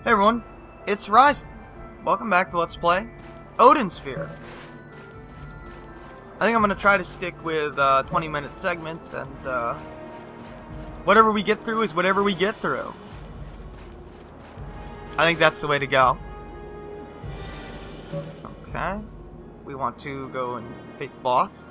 Hey everyone, it's Ryzen. Welcome back to Let's Play Odin Sphere. I think I'm going to try to stick with 20-minute segments, and whatever we get through is whatever we get through. I think that's the way to go. Okay. We want to go and face the boss.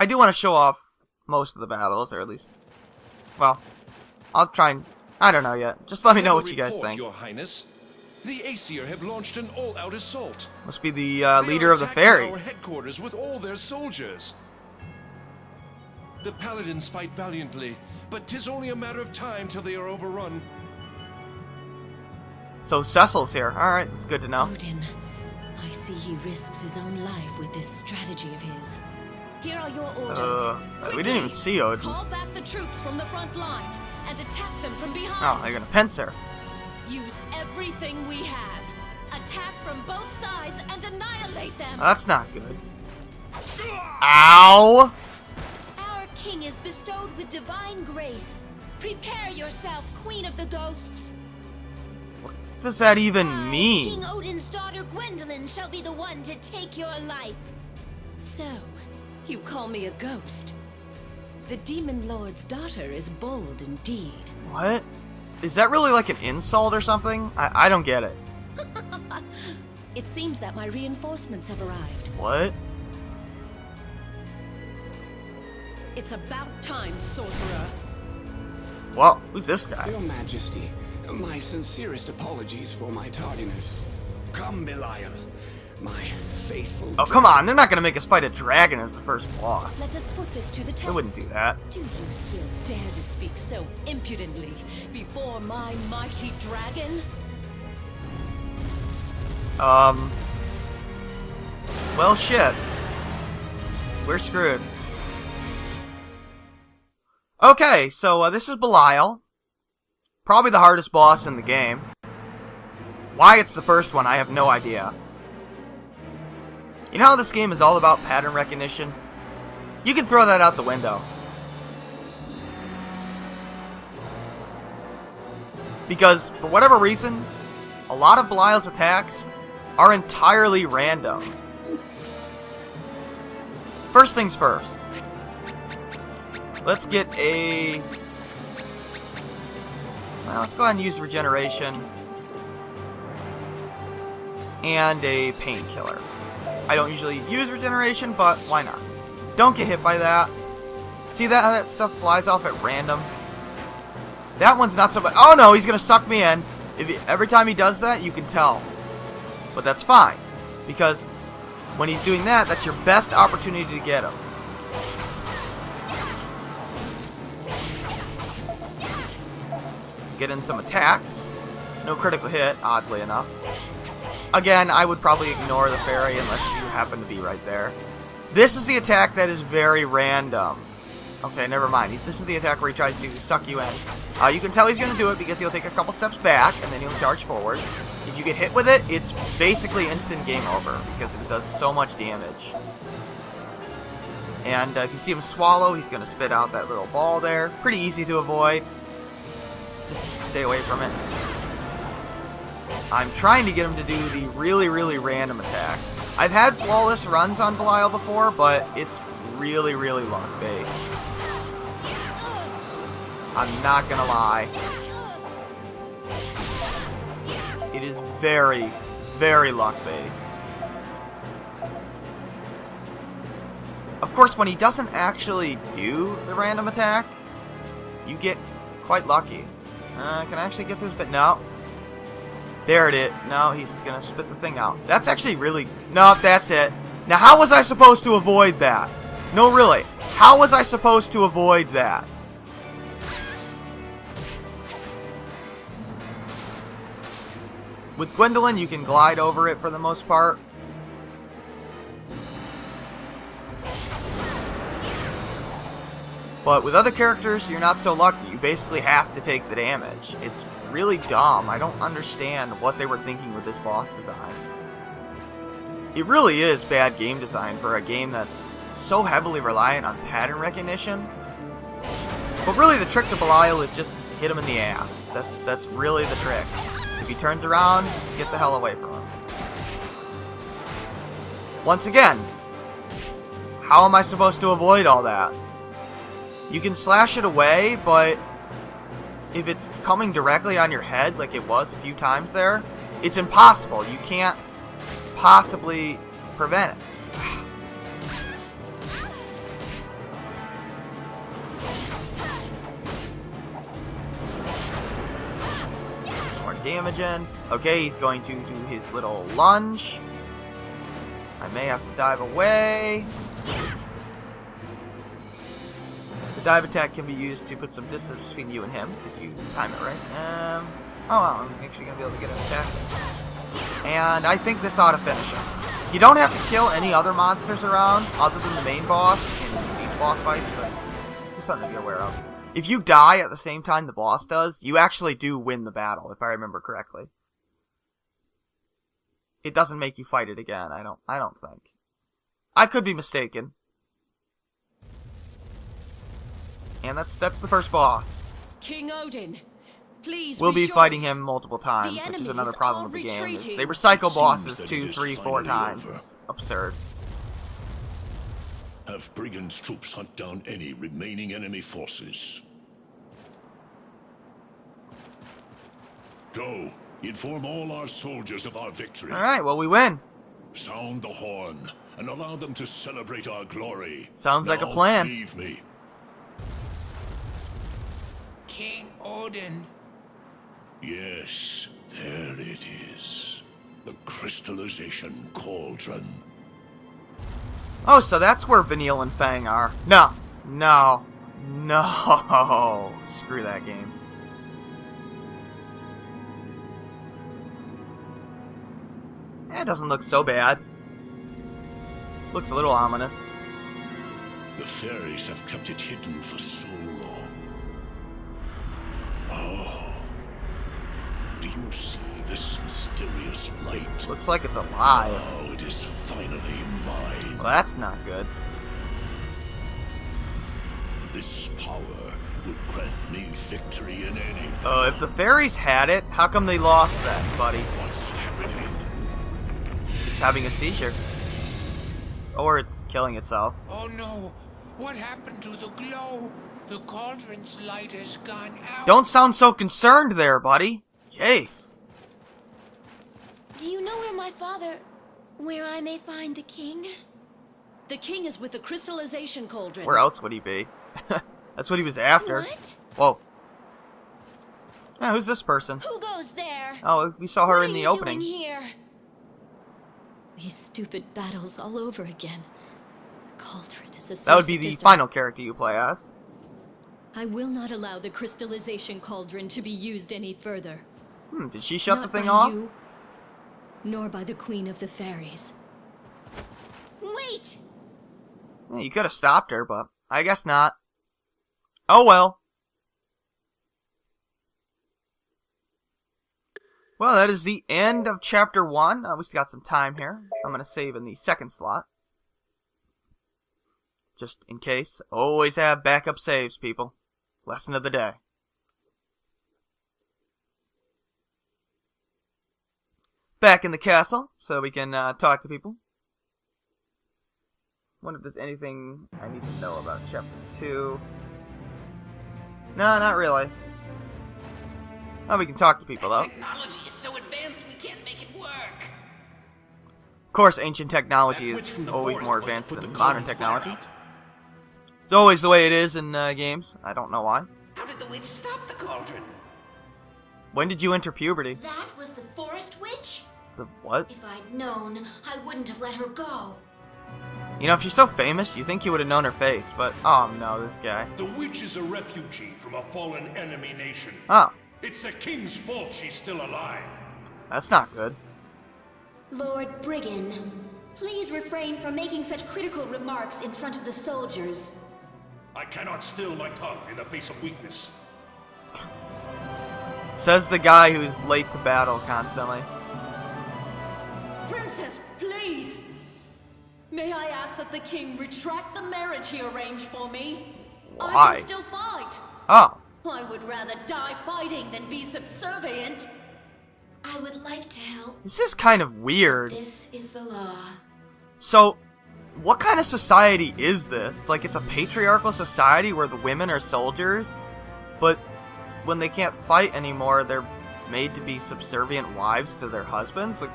I do want to show off most of the battles, or at least, well, I'll try and, I don't know yet. Just let me know what you guys think. Your Highness, the Aesir have launched an all-out assault. Must be the leader of the fairies. Our headquarters with all their soldiers. The paladins fight valiantly, but 'tis only a matter of time till they are overrun. So Cecil's here. Alright, it's good to know. Odin, I see he risks his own life with this strategy of his. Here are your orders. We didn't even see Odin. Call back the troops from the front line and attack them from behind. Oh, they're gonna pincer. Use everything we have. Attack from both sides and annihilate them. Oh, that's not good. Ow! Our king is bestowed with divine grace. Prepare yourself, Queen of the Ghosts. What does that even mean? King Odin's daughter Gwendolyn shall be the one to take your life. So, you call me a ghost. The Demon Lord's daughter is bold indeed. What? Is that really like an insult or something? I don't get it. It seems that my reinforcements have arrived. What? It's about time, sorcerer. Well, who's this guy? Your Majesty, my sincerest apologies for my tardiness. Come, Belial, my faithful... Oh, come on, they're not gonna make us fight a dragon as the first boss. Let us put this to the test. They wouldn't do that. Do you still dare to speak so impudently before my mighty dragon? Well, shit. We're screwed. Okay, so this is Belial. Probably the hardest boss in the game. Why it's the first one, I have no idea. You know how this game is all about pattern recognition? You can throw that out the window. Because, for whatever reason, a lot of Belial's attacks are entirely random. First things first. Let's get a... Well, let's go ahead and use regeneration. And a painkiller. I don't usually use regeneration, but why not? Don't get hit by that. See that how that stuff flies off at random? That one's not so bad. Oh no, he's gonna suck me in. Every time he does that, you can tell. But that's fine. Because when he's doing that, that's your best opportunity to get him. Get in some attacks. No critical hit, oddly enough. Again, I would probably ignore the fairy unless you happen to be right there. This is the attack that is very random. Okay, never mind. This is the attack where he tries to suck you in. You can tell he's going to do it because he'll take a couple steps back and then he'll charge forward. If you get hit with it, it's basically instant game over because it does so much damage. And if you see him swallow, he's going to spit out that little ball there. Pretty easy to avoid. Just stay away from it. I'm trying to get him to do the really, really random attack. I've had flawless runs on Belial before, but it's really, really luck-based. I'm not gonna lie. It is very, very luck-based. Of course, when he doesn't actually do the random attack, you get quite lucky. Can I actually get this? But no. There it is. No, he's gonna spit the thing out. That's actually really... No, that's it. Now, how was I supposed to avoid that? No, really. How was I supposed to avoid that? With Gwendolyn, you can glide over it for the most part. But with other characters, you're not so lucky. You basically have to take the damage. It's really dumb. I don't understand what they were thinking with this boss design. It really is bad game design for a game that's so heavily reliant on pattern recognition. But really the trick to Belial is just hit him in the ass. That's really the trick. If he turns around, get the hell away from him. Once again, how am I supposed to avoid all that? You can slash it away, but if it's coming directly on your head like it was a few times there, it's impossible. You can't possibly prevent it. More damage in. Okay, he's going to do his little lunge. I may have to dive away. The dive attack can be used to put some distance between you and him if you time it right. Oh well, I'm actually going to be able to get an attack. And I think this ought to finish him. You don't have to kill any other monsters around other than the main boss in these boss fights, but just something to be aware of. If you die at the same time the boss does, you actually do win the battle, if I remember correctly. It doesn't make you fight it again, I don't think. I could be mistaken. And that's the first boss. King Odin, please We'll be rejoice. fighting him multiple times, The which is enemies another problem are with the game. Is retreating. they recycle bosses that 2, it is 3, 4 finally times. over. Absurd. Have brigands' troops hunt down any remaining enemy forces. Go, inform all our soldiers of our victory. Alright, well we win. Sound the horn, and allow them to celebrate our glory. Sounds like a Now, plan. Leave me. King Odin. Yes, there it is. The crystallization cauldron. Oh, so that's where Vanille and Fang are. No. No. No. Screw that game. It doesn't look so bad. Looks a little ominous. The fairies have kept it hidden for so long. Oh. Do you see this mysterious light? Looks like it's alive. Now it is finally mine. Well, that's not good. This power will grant me victory in any If battle. the fairies had it, how come they lost that, buddy? What's happening? It's having a seizure. Or it's killing itself. Oh no! What happened to the glow? The cauldron's light has gone out. Don't sound so concerned there, buddy. Jeez. Do you know where I may find the king? The king is with the crystallization cauldron. Where else would he be? That's what he was after. What? Whoa. Yeah, who's this person? Who goes there? Oh, we saw her What in are the you opening. doing here? These stupid battles all over again. The cauldron is a source That would be of the distant- final character you play as. I will not allow the crystallization cauldron to be used any further. Did she shut Not the thing by off? you, nor by the Queen of the Fairies. Wait! Yeah, you could have stopped her, but I guess not. Oh well. Well, that is the end of Chapter 1. We still got some time here. I'm going to save in the second slot. Just in case. Always have backup saves, people. Lesson of the day. Back in the castle, so we can talk to people. Wonder if there's anything I need to know about Chapter 2. No, not really. Oh, we can talk to people, though. Technology is so advanced we can't make it work. Of course, ancient technology That witch is from the always forest more must have advanced put than the modern cauldron's fire technology. out. It's always the way it is in games. I don't know why. How did the witch stop the cauldron? When did you enter puberty? That was the forest witch? The what? If I'd known, I wouldn't have let her go. You know, if she's so famous, you think you would have known her face, but oh no, this guy. The witch is a refugee from a fallen enemy nation. Oh, It's the king's fault she's still alive. that's not good. Lord Briggan, please refrain from making such critical remarks in front of the soldiers. I cannot still my tongue in the face of weakness. Says the guy who's late to battle constantly. Princess, please! May I ask that the king retract the marriage he arranged for me? I Why? can still fight. Oh. I would rather die fighting than be subservient. I would like to help. This is kind of weird. This is the law. So, what kind of society is this? Like, it's a patriarchal society where the women are soldiers, but when they can't fight anymore, they're made to be subservient wives to their husbands? Like,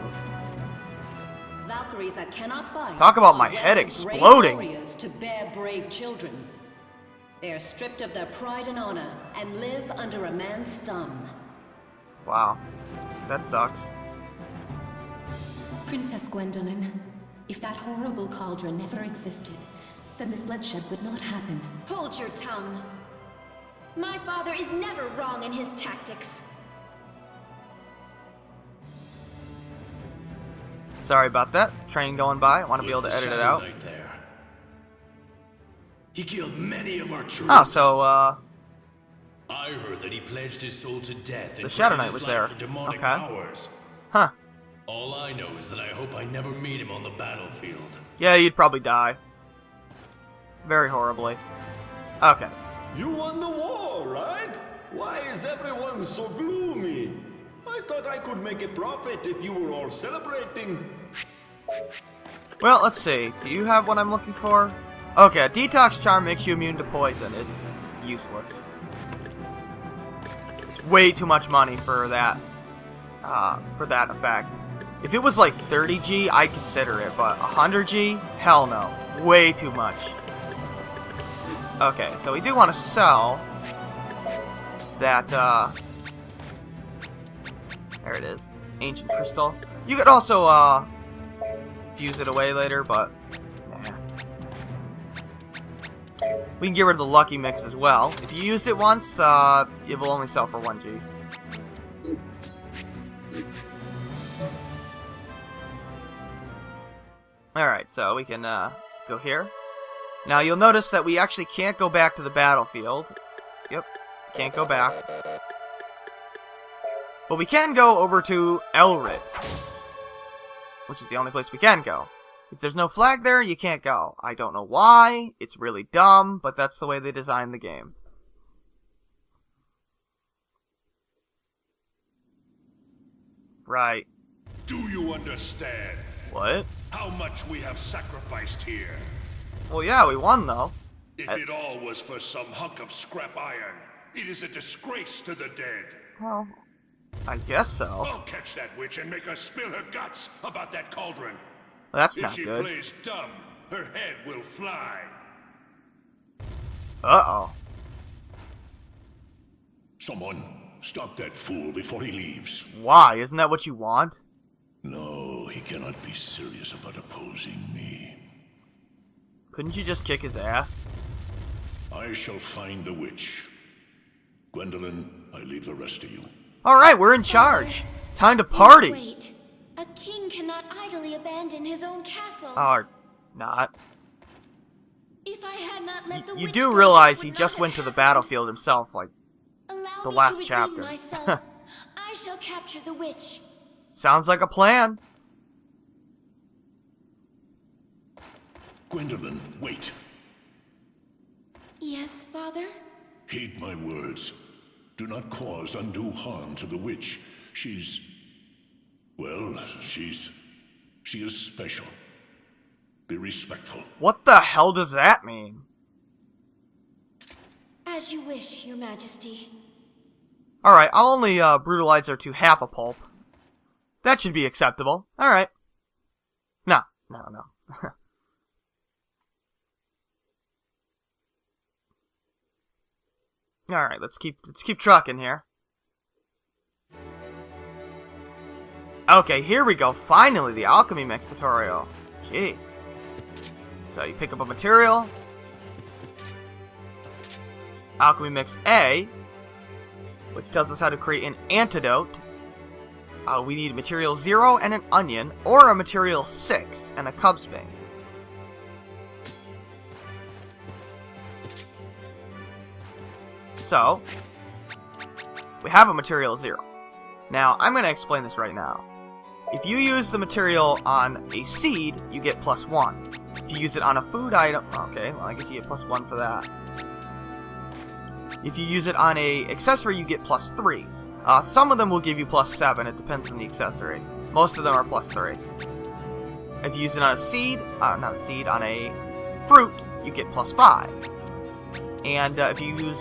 Valkyries that cannot fight. talk about my are head wed to brave exploding. warriors to bear brave children. They are stripped of their pride and honor and live under a man's thumb. Wow. That sucks. Princess Gwendolyn, if that horrible cauldron never existed, then this bloodshed would not happen. Hold your tongue. My father is never wrong in his tactics. Sorry about that. Train going by. I want to be able to edit it out. Knight there. He killed many of our troops. Oh, so, I heard that he pledged his soul to death and the Shadow traded Knight his was life there. for demonic Okay. powers. Huh. All I know is that I hope I never meet him on the battlefield. Yeah, you'd probably die. Very horribly. Okay. You won the war, right? Why is everyone so gloomy? I thought I could make a profit if you were all celebrating. Well, let's see. Do you have what I'm looking for? Okay, Detox Charm makes you immune to poison. It's useless. It's way too much money for that effect. If it was like 30G, I'd consider it, but 100G? Hell no. Way too much. Okay, so we do want to sell that, there it is. Ancient Crystal. You could also, fuse it away later, but nah. We can get rid of the Lucky Mix as well. If you used it once, it will only sell for 1G. Alright, so we can, go here. Now, you'll notice that we actually can't go back to the battlefield. Yep, can't go back. But we can go over to Elrit, which is the only place we can go. If there's no flag there, you can't go. I don't know why. It's really dumb, but that's the way they designed the game. Right. Do you understand What? how much we have sacrificed here? Well, yeah, we won, though. If it all was for some hunk of scrap iron, it is a disgrace to the dead. Well, I guess so. I'll catch that witch and make her spill her guts about that cauldron. That's If not she good. plays dumb, her head will fly. Uh-oh. Someone, stop that fool before he leaves. Why? Isn't that what you want? No, he cannot be serious about opposing me. Couldn't you just kick his ass? I shall find the witch. Gwendolyn, I leave the rest to you. Alright, we're in charge. Time to party. Wait. A king cannot idly abandon his own castle. Or not. If I had not let the You witch do go, realize this he would just not went have to the happened. battlefield himself, like, Allow the me last to redeem chapter. myself. I shall capture the witch. Sounds like a plan. Gwendolyn, wait. Yes, father? Heed my words. Do not cause undue harm to the witch. Well, she is special. Be respectful. What the hell does that mean? As you wish, your majesty. Alright, I'll only brutalize her to half a pulp. That should be acceptable. Alright. No. Alright, let's keep trucking here. Okay, here we go. Finally, the alchemy mix tutorial. Jeez. So you pick up a material. Alchemy mix A, which tells us how to create an antidote. We need material 0 and an onion, or a material 6 and a cub's bane. So, we have a material 0. Now, I'm going to explain this right now. If you use the material on a seed, you get +1. If you use it on a food item, okay, well I guess you get +1 for that. If you use it on a accessory, you get +3. Some of them will give you +7, it depends on the accessory. Most of them are +3. If you use it on a seed, on a fruit, you get +5. And if you use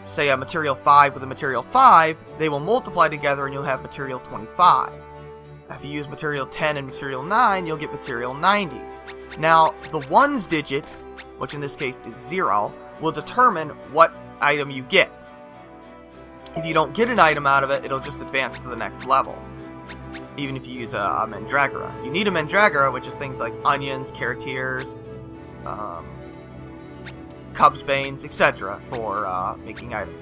say a material 5 with a material 5, they will multiply together and you'll have material 25. If you use material 10 and material 9, you'll get material 90. Now, the ones digit, which in this case is 0, will determine what item you get. If you don't get an item out of it, it'll just advance to the next level. Even if you use a Mandragora. You need a Mandragora, which is things like onions, carrot tears, Cub's Banes, etc. for making items.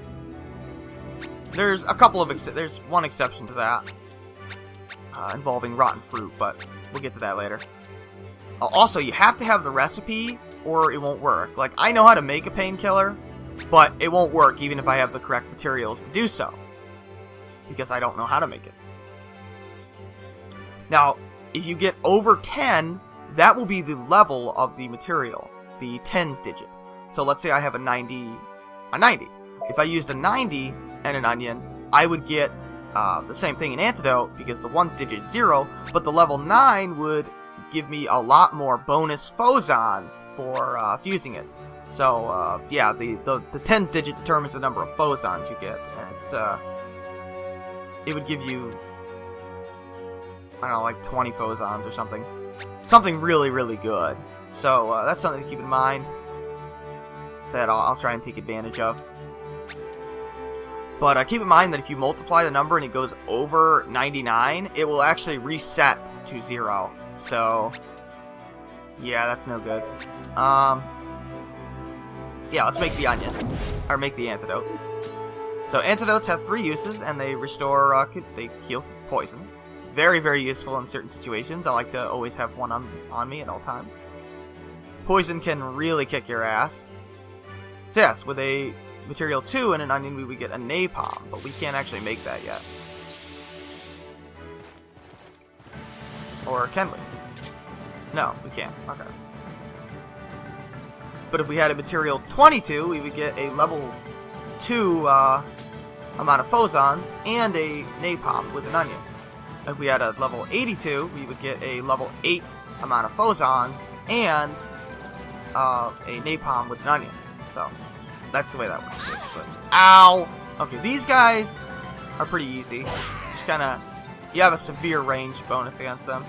There's a couple of there's one exception to that, involving rotten fruit, but we'll get to that later. Also, you have to have the recipe, or it won't work. Like, I know how to make a painkiller, but it won't work even if I have the correct materials to do so, because I don't know how to make it. Now, if you get over 10, that will be the level of the material, the tens digit. So let's say I have a 90. If I used a 90 and an onion, I would get the same thing in antidote, because the ones digit is 0, but the level 9 would give me a lot more bonus phosons for fusing it. So, yeah, the tens digit determines the number of phosons you get, and it would give you, I don't know, like 20 phosons or something. Something really, really good. So, that's something to keep in mind that I'll try and take advantage of. But keep in mind that if you multiply the number and it goes over 99, it will actually reset to 0. So, yeah, that's no good. Yeah, let's make the onion. Or make the antidote. So, antidotes have 3 uses, and they restore, they heal poison. Very, very useful in certain situations. I like to always have one on me at all times. Poison can really kick your ass. So yes, with a material 2 and an onion, we would get a napalm, but we can't actually make that yet. Or can we? No, we can't. Okay. But if we had a material 22, we would get a level 2 amount of phosons and a napalm with an onion. If we had a level 82, we would get a level 8 amount of phosons and a napalm with an onion. So, that's the way that works. But, ow! Okay, these guys are pretty easy. Just kinda, you have a severe range bonus against them.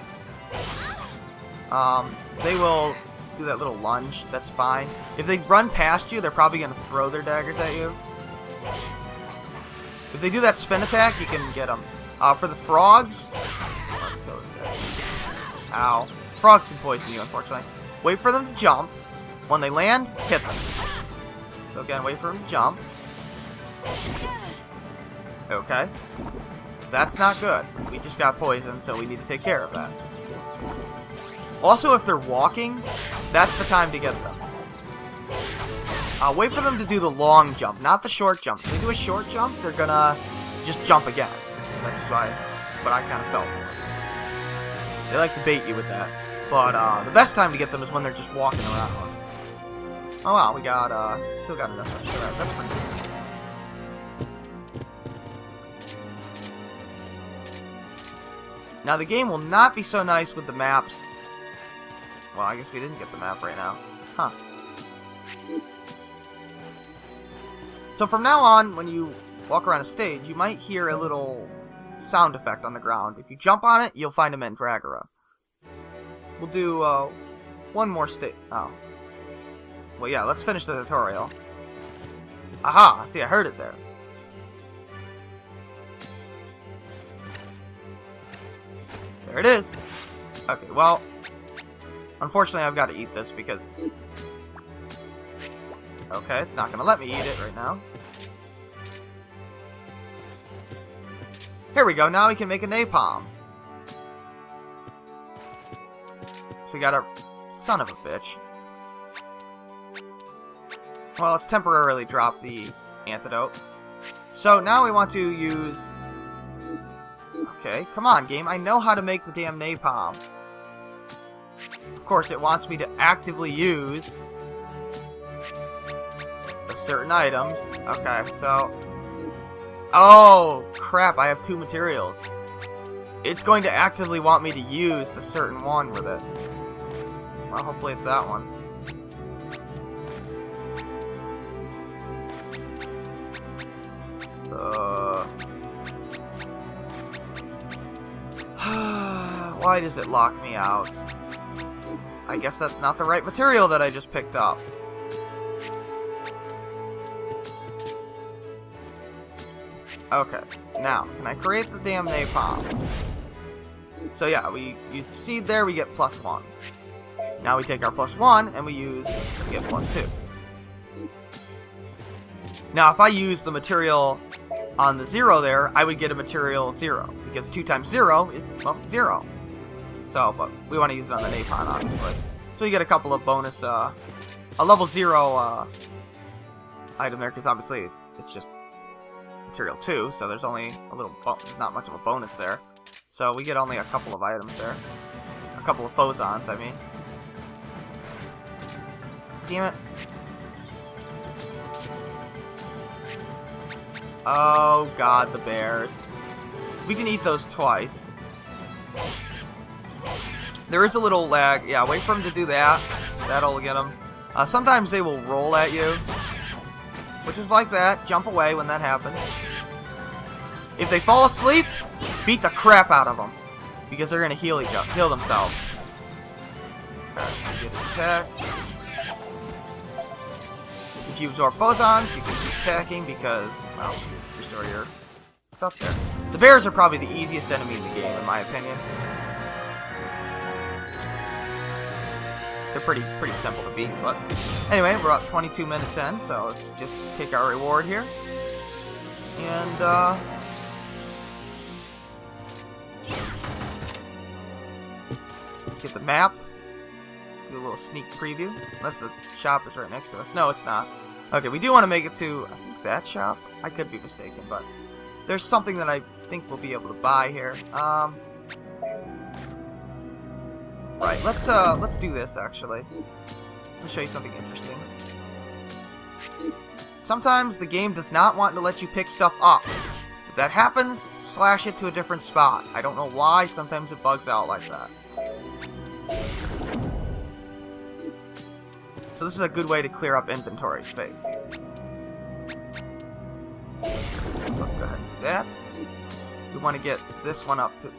They will do that little lunge, that's fine. If they run past you, they're probably gonna throw their daggers at you. If they do that spin attack, you can get them. For the frogs, let's go with that. Ow. Frogs can poison you, unfortunately. Wait for them to jump. When they land, hit them. So again, wait for them to jump. Okay. That's not good. We just got poisoned, so we need to take care of that. Also, if they're walking, that's the time to get them. Wait for them to do the long jump, not the short jump. If they do a short jump, they're gonna just jump again. That's what I kind of felt. They like to bait you with that. But the best time to get them is when they're just walking around. Oh wow, we got still got enough for that. That's pretty good. Now the game will not be so nice with the maps. Well, I guess we didn't get the map right now. Huh. So from now on, when you walk around a stage, you might hear a little sound effect on the ground. If you jump on it, you'll find a Mandragora. We'll do one more stage. Oh. Well, yeah, let's finish the tutorial. Aha! See, I heard it there. There it is. Okay, well, unfortunately I've got to eat this because... Okay, it's not going to let me eat it right now. Here we go, now we can make a napalm. So we got a... Son of a bitch. Well, let's temporarily drop the antidote. So now we want to use... Okay, Okay, come on, game. I know how to make the damn napalm. Of course, it wants me to actively use certain items. Okay, so... Oh, crap, I have 2 materials. It's going to actively want me to use the certain one with it. Well, hopefully it's that one. Why does it lock me out? I guess that's not the right material that I just picked up. Okay, now, can I create the damn napalm? So yeah, we use the seed there, we get +1. Now we take our +1 and we get +2. Now if I use the material on the 0 there, I would get a material 0. Because 2 times 0 is, well, 0. So, but we want to use it on the napalm, obviously. So you get a couple of bonus, a level 0 item there, because obviously it's just material 2, so there's only a little, not much of a bonus there. So we get only a couple of items there. A couple of phosons, I mean. Damn it. Oh god, the bears. We can eat those twice. There is a little lag. Yeah, wait for them to do that. That'll get them. Sometimes they will roll at you, which is like that. Jump away when that happens. If they fall asleep, beat the crap out of them, because they're gonna heal themselves. Okay, get attacked. If you absorb phosons, you can keep attacking because, well, restore your stuff there. The bears are probably the easiest enemy in the game, in my opinion. They're pretty simple to beat, but anyway, we're about 22 minutes in, so let's just take our reward here. And, get the map. Do a little sneak preview. Unless the shop is right next to us. No, it's not. Okay, we do want to make it to, I think, that shop. I could be mistaken, but there's something that I think we'll be able to buy here. Right, let's do this, actually. Let me show you something interesting. Sometimes the game does not want to let you pick stuff up. If that happens, slash it to a different spot. I don't know why, sometimes it bugs out like that. So this is a good way to clear up inventory space. Let's go ahead and do that. We want to get this one up to...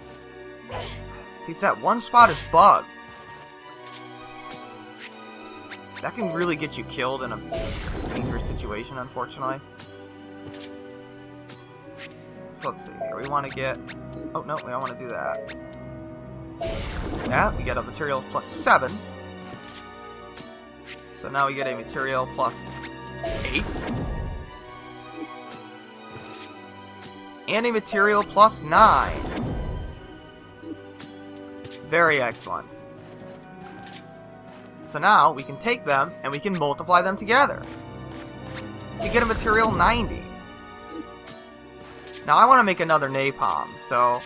See, that one spot is bugged. That can really get you killed in a dangerous situation, unfortunately. So let's see here. We want to get... Oh, no, we don't want to do that. That, we get a material +7. So now we get a material +8. And a material +9. Very excellent. So now we can take them and we can multiply them together. We get a material 90. Now I want to make another napalm, so...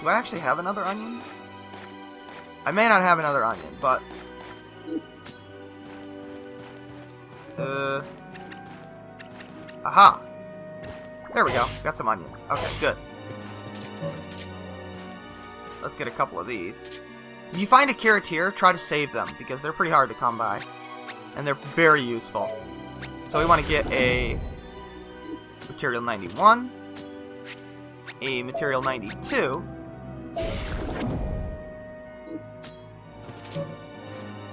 Do I actually have another onion? I may not have another onion, but... Aha! There we go. Got some onions. Okay, good. Let's get a couple of these. If you find a carrot here, try to save them, because they're pretty hard to come by. And they're very useful. So we want to get a material 91, a material 92,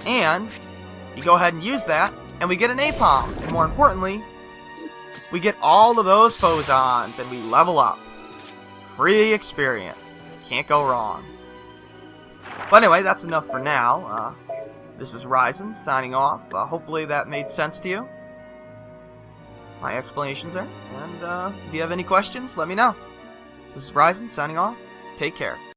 and you go ahead and use that, and we get an napalm. And more importantly, we get all of those phosons, and we level up. Free experience. Can't go wrong. But anyway, that's enough for now. This is Ryzen signing off. Hopefully that made sense to you. My explanations there. And if you have any questions, let me know. This is Ryzen signing off. Take care.